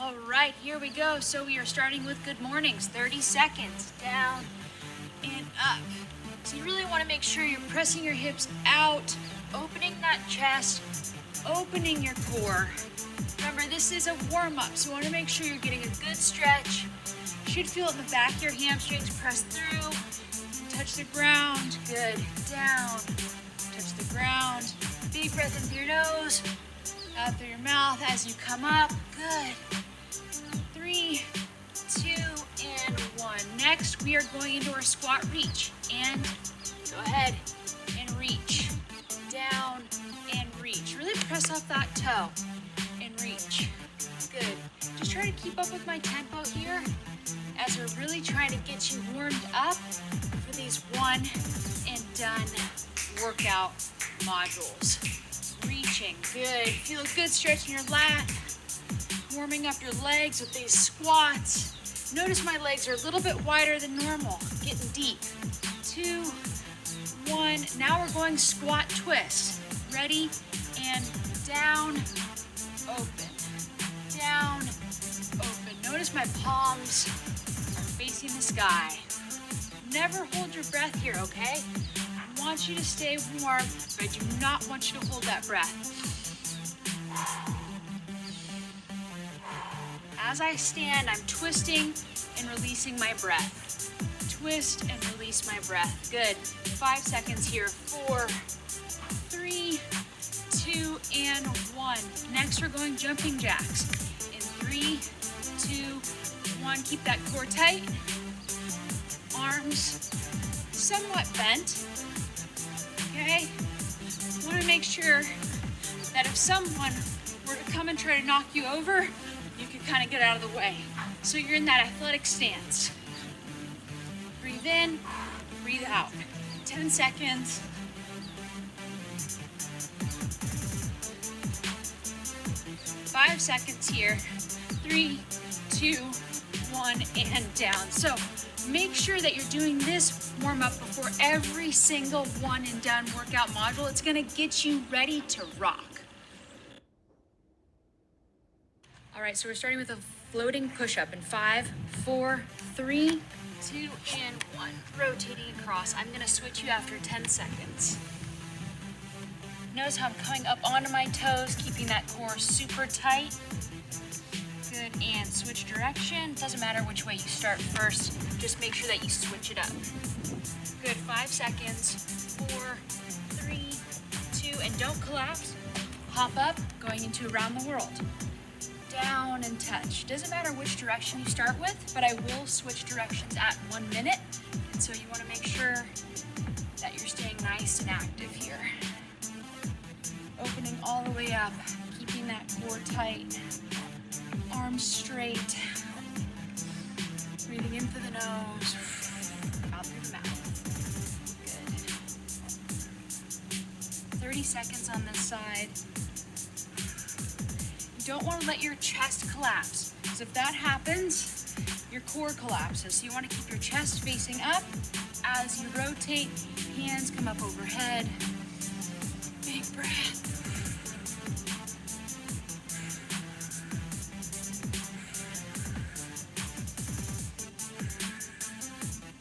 All right, here we go. So we are starting with good mornings, 30 seconds, down and up. So you really want to make sure you're pressing your hips out, opening that chest, opening your core. Remember, this is a warm-up, so you want to make sure you're getting a good stretch. You should feel it in the back of your hamstrings, press through, touch the ground, good, down, touch the ground. Big breath in through your nose, out through your mouth as you come up, good. 3, 2, and 1. Next, we are going into our squat reach. And go ahead and reach. Down and reach. Really press off that toe and reach. Good. Just try to keep up with my tempo here as we're really trying to get you warmed up for these one and done workout modules. Reaching. Good. Feel a good stretch in your lat. Warming up your legs with these squats. Notice my legs are a little bit wider than normal, getting deep. 2, 1, now we're going squat twist. Ready? And down, open. Down, open. Notice my palms are facing the sky. Never hold your breath here, okay? I want you to stay warm, but I do not want you to hold that breath. As I stand, I'm twisting and releasing my breath. Twist and release my breath. Good. 5 seconds here. 4, 3, 2, and 1. Next, we're going jumping jacks. In 3, 2, 1. Keep that core tight. Arms somewhat bent. Okay? Want to make sure that if someone were to come and try to knock you over, you can kind of get out of the way. So you're in that athletic stance. Breathe in, breathe out. 10 seconds. 5 seconds here. 3, 2, 1, and down. So make sure that you're doing this warm up before every single one and done workout module. It's gonna get you ready to rock. All right, so we're starting with a floating push-up in 5, 4, 3, 2, and 1. Rotating across. I'm gonna switch you after 10 seconds. Notice how I'm coming up onto my toes, keeping that core super tight. Good, and switch direction. Doesn't matter which way you start first, just make sure that you switch it up. Good, 5 seconds. 4, 3, 2, and don't collapse. Hop up, going into around the world. Down and touch. Doesn't matter which direction you start with, but I will switch directions at 1 minute. And so you want to make sure that you're staying nice and active here. Opening all the way up, keeping that core tight. Arms straight. Breathing in through the nose, out through the mouth. Good. 30 seconds on this side. Don't want to let your chest collapse, because if that happens, your core collapses. So you want to keep your chest facing up. As you rotate, hands come up overhead. Big breath.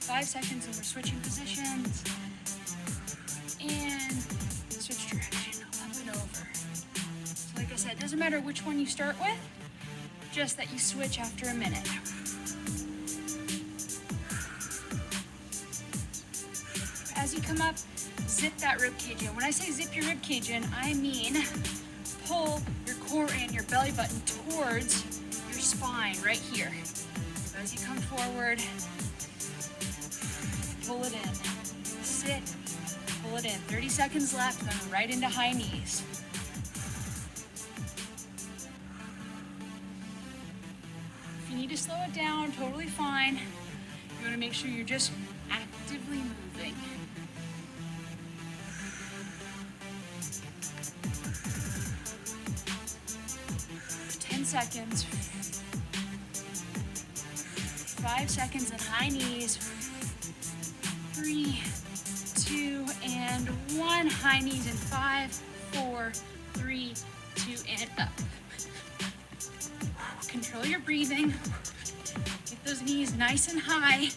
Five seconds and we're switching positions. And switch direction, up and over. Like I said, it doesn't matter which one you start with, just that you switch after a minute. As you come up, zip that rib cage in. When I say zip your rib cage in, I mean pull your core and your belly button towards your spine right here. So as you come forward, pull it in. Sit, pull it in. 30 seconds left, then right into high knees. If you need to slow it down, totally fine. You want to make sure you're just actively moving. Seconds. 5 seconds in high knees. 3, 2, and 1. High knees in 5, 4, 3, 2, and up. Control your breathing. Get those knees nice and high.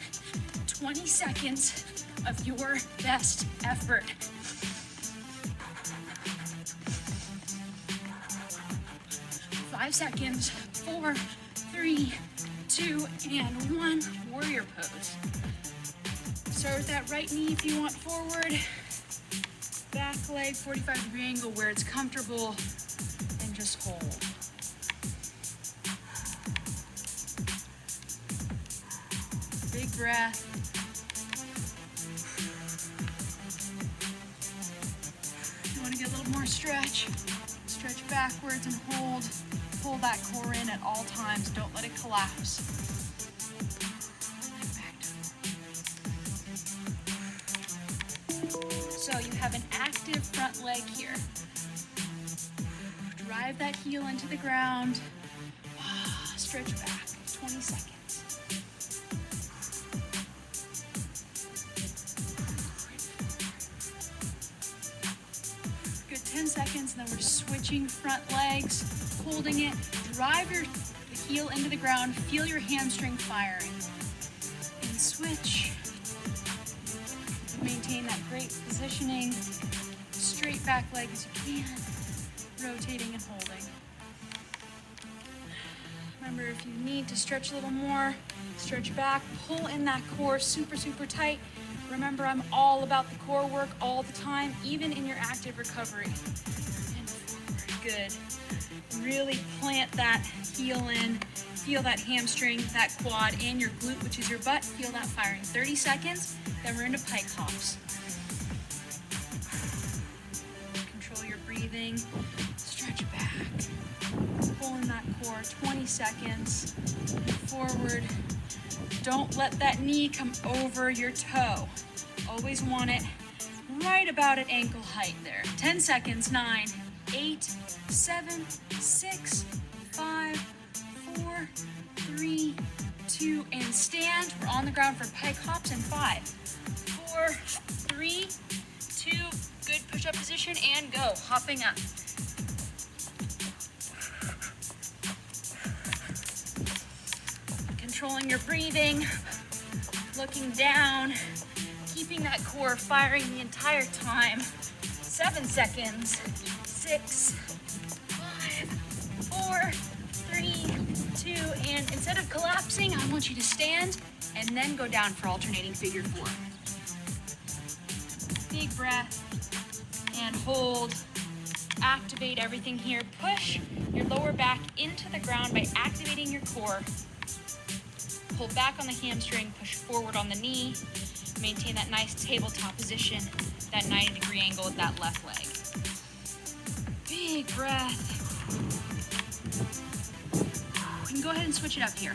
20 seconds of your best effort. 5 seconds. 4, 3, 2, and 1. Warrior pose. Start with that right knee if you want forward. Back leg, 45-degree angle where it's comfortable, and just hold. Big breath. If you want to get a little more stretch, stretch backwards and hold. Pull that core in at all times. Don't let it collapse. So you have an active front leg here. Drive that heel into the ground. Stretch back, 20 seconds. Good 10 seconds, and then we're just switching front legs, holding it. Drive your heel into the ground, feel your hamstring firing. And switch. Maintain that great positioning. Straight back leg as you can. Rotating and holding. Remember, if you need to stretch a little more, stretch back, pull in that core super, super tight. Remember, I'm all about the core work all the time, even in your active recovery. And forward, good. Really plant that heel in. Feel that hamstring, that quad, and your glute, which is your butt. Feel that firing. 30 seconds, then we're into pike hops. Control your breathing. Stretch back. Pull in that core. 20 seconds. Forward. Don't let that knee come over your toe. Always want it right about at ankle height there. 10 seconds. 9, 8, 7, 6, 5, 4, 3, 2, and stand. We're on the ground for pike hops in 5, 4, 3, 2, good push-up position, and go. Hopping up. Controlling your breathing, looking down, keeping that core firing the entire time. 7 seconds. 6, 5, 4, 3, 2, and instead of collapsing, I want you to stand and then go down for alternating figure 4. Big breath and hold. Activate everything here. Push your lower back into the ground by activating your core. Pull back on the hamstring, push forward on the knee. Maintain that nice tabletop position, that 90-degree angle with that left leg. Big breath. You can go ahead and switch it up here.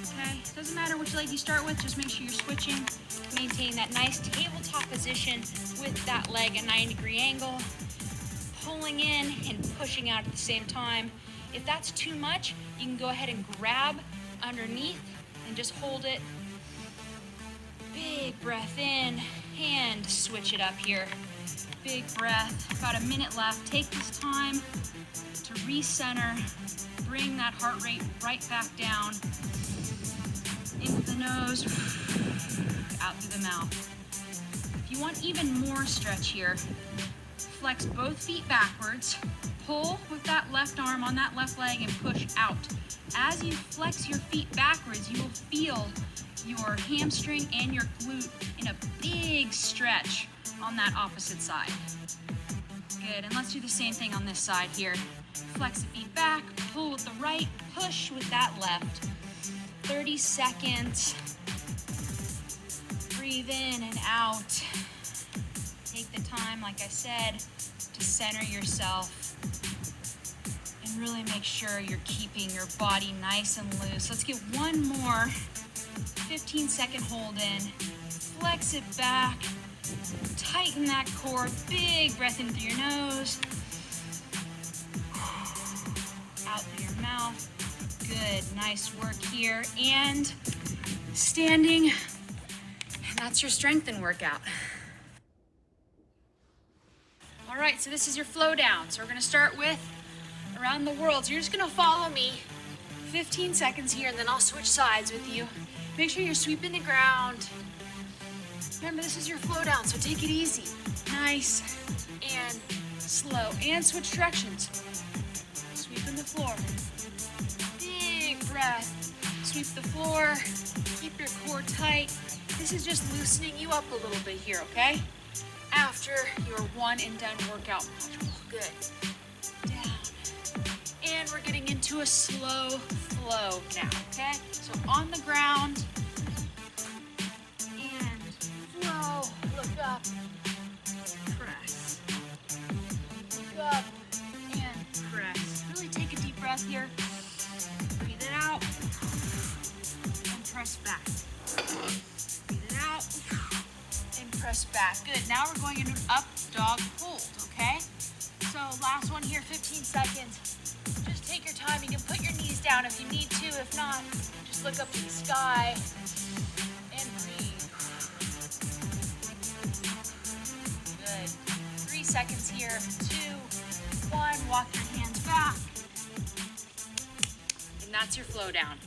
Okay? Doesn't matter which leg you start with, just make sure you're switching. Maintain that nice tabletop position with that leg at 90-degree angle. Pulling in and pushing out at the same time. If that's too much, you can go ahead and grab underneath and just hold it. Big breath in and switch it up here. Big breath. About a minute left. Take this time to recenter. Bring that heart rate right back down. Into the nose, out through the mouth. If you want even more stretch here, flex both feet backwards. Pull with that left arm on that left leg and push out. As you flex your feet backwards, you will feel your hamstring and your glute in a big stretch on that opposite side. Good, and let's do the same thing on this side here. Flex the feet back, pull with the right, push with that left. 30 seconds. Breathe in and out. Take the time, like I said, to center yourself. And really make sure you're keeping your body nice and loose. Let's get one more 15-second hold in. Flex it back. Tighten that core. Big breath in through your nose. Out through your mouth. Good. Nice work here. And standing. And that's your strengthen workout. All right, so this is your flow down. So we're going to start with around the world. So you're just going to follow me 15 seconds here, and then I'll switch sides with you. Make sure you're sweeping the ground. Remember, this is your flow down, so take it easy. Nice and slow. And switch directions. Sweeping the floor. Big breath. Sweep the floor. Keep your core tight. This is just loosening you up a little bit here, okay? After your one and done workout module. Good. Down. And we're getting into a slow flow now, okay? So on the ground. And flow. Look up. Press. Look up. And press. Really take a deep breath here. Breathe it out. And press back. Breathe it out. And press back. Good. Now we're going into an up dog hold, okay? So last one here, 15 seconds. Just take your time. You can put your knees down if you need to. If not, just look up to the sky and breathe. Good. 3 seconds here. 2, 1. Walk your hands back. And that's your flow down.